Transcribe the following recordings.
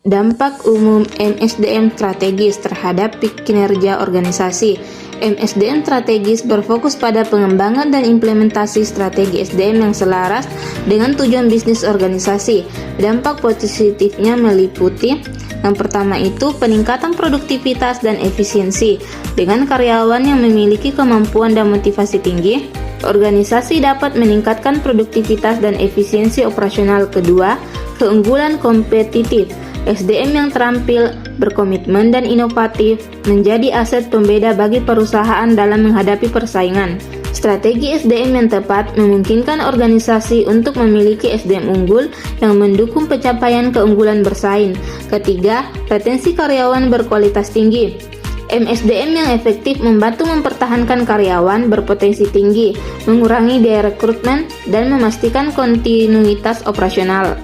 Dampak umum MSDM strategis terhadap kinerja organisasi. MSDM strategis berfokus pada pengembangan dan implementasi strategi SDM yang selaras dengan tujuan bisnis organisasi. Dampak positifnya meliputi yang pertama itu peningkatan produktivitas dan efisiensi. Dengan karyawan yang memiliki kemampuan dan motivasi tinggi, organisasi dapat meningkatkan produktivitas dan efisiensi operasional. Kedua, keunggulan kompetitif. SDM yang terampil, berkomitmen, dan inovatif menjadi aset pembeda bagi perusahaan dalam menghadapi persaingan. Strategi SDM yang tepat memungkinkan organisasi untuk memiliki SDM unggul yang mendukung pencapaian keunggulan bersaing. Ketiga, retensi karyawan berkualitas tinggi. MSDM yang efektif membantu mempertahankan karyawan berpotensi tinggi, mengurangi biaya rekrutmen, dan memastikan kontinuitas operasional.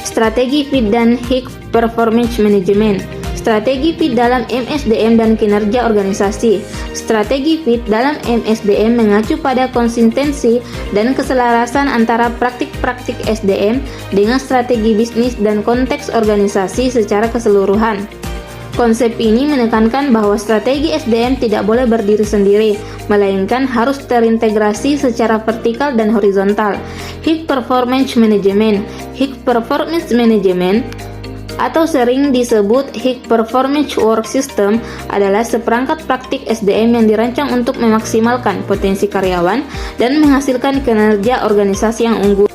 Strategi fit dan high performance management. Strategi fit dalam MSDM dan kinerja organisasi. Strategi fit dalam MSDM mengacu pada konsistensi dan keselarasan antara praktik-praktik SDM dengan strategi bisnis dan konteks organisasi secara keseluruhan. Konsep ini menekankan bahwa strategi SDM tidak boleh berdiri sendiri, melainkan harus terintegrasi secara vertikal dan horizontal. High Performance Management. High Performance Management atau sering disebut High Performance Work System adalah seperangkat praktik SDM yang dirancang untuk memaksimalkan potensi karyawan dan menghasilkan kinerja organisasi yang unggul.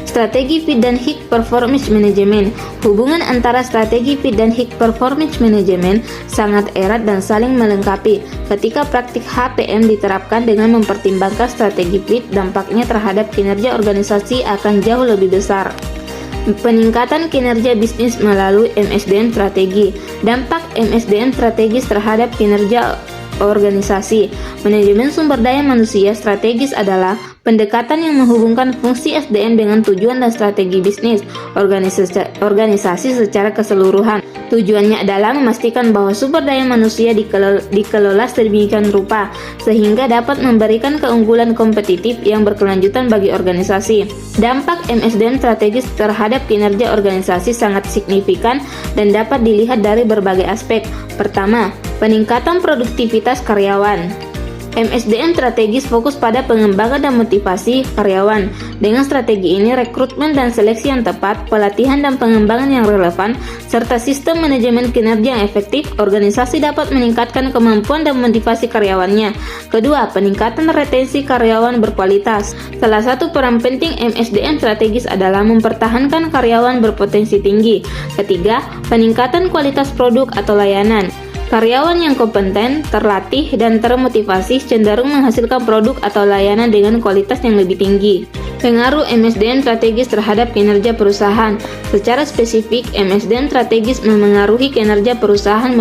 Strategi fit dan high performance management. Hubungan antara strategi fit dan high performance management sangat erat dan saling melengkapi. Ketika praktik HPM diterapkan dengan mempertimbangkan strategi fit, dampaknya terhadap kinerja organisasi akan jauh lebih besar. Peningkatan kinerja bisnis melalui MSDM strategi. Dampak MSDM strategis terhadap kinerja organisasi. Manajemen sumber daya manusia strategis adalah pendekatan yang menghubungkan fungsi SDM dengan tujuan dan strategi bisnis organisasi secara keseluruhan. Tujuannya adalah memastikan bahwa sumber daya manusia dikelola sedemikian rupa sehingga dapat memberikan keunggulan kompetitif yang berkelanjutan bagi organisasi. Dampak MSDM strategis terhadap kinerja organisasi sangat signifikan dan dapat dilihat dari berbagai aspek. Pertama, peningkatan produktivitas karyawan. MSDM strategis fokus pada pengembangan dan motivasi karyawan. Dengan strategi ini, rekrutmen dan seleksi yang tepat, pelatihan dan pengembangan yang relevan, serta sistem manajemen kinerja yang efektif, organisasi dapat meningkatkan kemampuan dan motivasi karyawannya. Kedua, peningkatan retensi karyawan berkualitas. Salah satu peran penting MSDM strategis adalah mempertahankan karyawan berpotensi tinggi. Ketiga, peningkatan kualitas produk atau layanan. Karyawan yang kompeten, terlatih, dan termotivasi cenderung menghasilkan produk atau layanan dengan kualitas yang lebih tinggi. Pengaruh MSDM strategis terhadap kinerja perusahaan. Secara spesifik, MSDM strategis memengaruhi kinerja perusahaan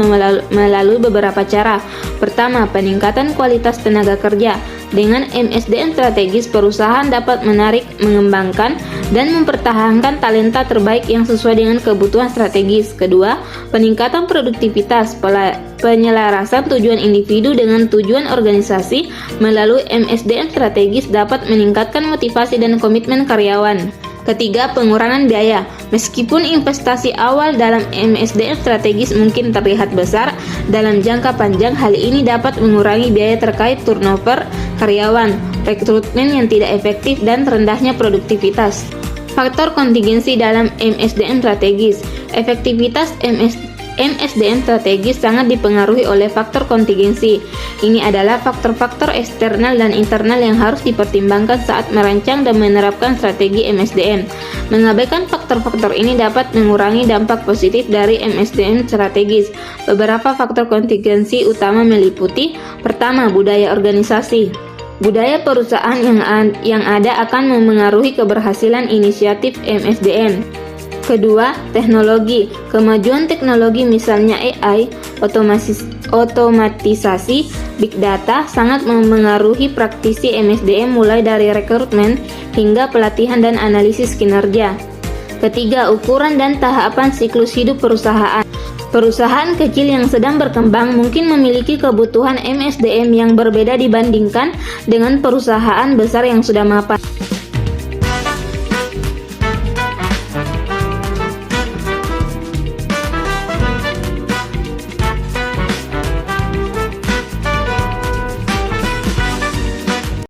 melalui beberapa cara. Pertama, peningkatan kualitas tenaga kerja. Dengan MSDM strategis, perusahaan dapat menarik, mengembangkan, dan mempertahankan talenta terbaik yang sesuai dengan kebutuhan strategis. Kedua, peningkatan produktivitas. Penyelarasan tujuan individu dengan tujuan organisasi melalui MSDM strategis dapat meningkatkan motivasi dan komitmen karyawan. Ketiga, pengurangan biaya. Meskipun investasi awal dalam MSDM strategis mungkin terlihat besar, dalam jangka panjang hal ini dapat mengurangi biaya terkait turnover karyawan, rekrutmen yang tidak efektif, dan rendahnya produktivitas. Faktor kontingensi dalam MSDM strategis. Efektivitas MSDM strategis sangat dipengaruhi oleh faktor kontingensi. Ini adalah faktor-faktor eksternal dan internal yang harus dipertimbangkan saat merancang dan menerapkan strategi MSDM. Mengabaikan faktor-faktor ini dapat mengurangi dampak positif dari MSDM strategis. Beberapa faktor kontingensi utama meliputi: pertama, budaya organisasi. Budaya perusahaan yang ada akan memengaruhi keberhasilan inisiatif MSDM. Kedua, teknologi. Kemajuan teknologi misalnya AI, otomatisasi, big data sangat memengaruhi praktisi MSDM mulai dari rekrutmen hingga pelatihan dan analisis kinerja. Ketiga, ukuran dan tahapan siklus hidup perusahaan. Perusahaan kecil yang sedang berkembang mungkin memiliki kebutuhan MSDM yang berbeda dibandingkan dengan perusahaan besar yang sudah mapan.